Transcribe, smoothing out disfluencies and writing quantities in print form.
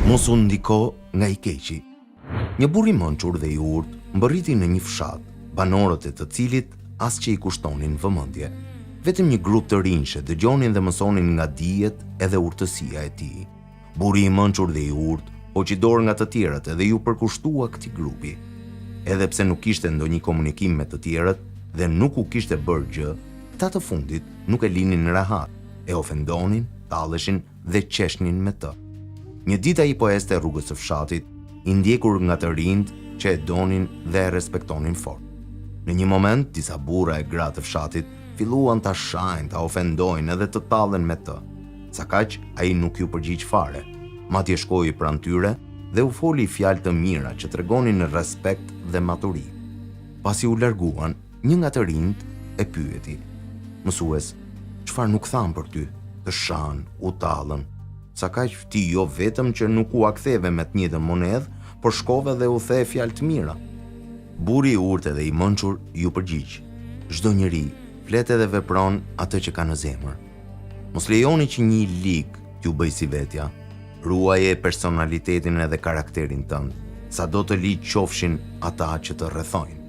Mos u ndiko nga i keqi. Një burr i mençur dhe i urtë mbërriti në një fshat, banorët e të cilit as që i kushtonin vëmendje. Vetëm një grup të rinjshë dëgjonin dhe mësonin nga dijet edhe urtësia e tij. Burri i mençur dhe i urtë hoqi dorë nga të tjerët edhe ju përkushtua këtij grupi. Edhe pse nuk kishte ndonjë komunikim me të tjerët dhe nuk u kishte bërë gjë, ata të fundit nuk e linin në rahat, e ofendonin, talleshin dhe qeshnin me të. Një ditë ai po ecte rrugës së fshatit, i ndjekur nga të rinjt që e donin dhe e respektonin fort. Në një moment, disa burra e gra të fshatit filluan ta shajnë, ta ofendojnë edhe të tallen me të. Sa kaq, ai nuk ju përgjigj fare. Madje shkoi pranë tyre dhe u foli fjalë të mira që tregonin në respekt dhe maturi. Pasi u larguan, një nga të rinjt e pyeti: "Mësues, çfarë nuk tham për ty? Të shan, u tallën. Sa kaq ti jo vetëm që nuk u aktheve me të njëjtën monedhë, por shkove dhe u the fjalë të mira." Burri i urtë dhe i mençur ju përgjigj: "Çdo njeri flet edhe vepron atë që ka në zemër. Mos lejoni që një lig t'ju bëjë si vetja. Ruaje personalitetin edhe karakterin tënd, sado të ligjë qofshin ata që të rrethojnë."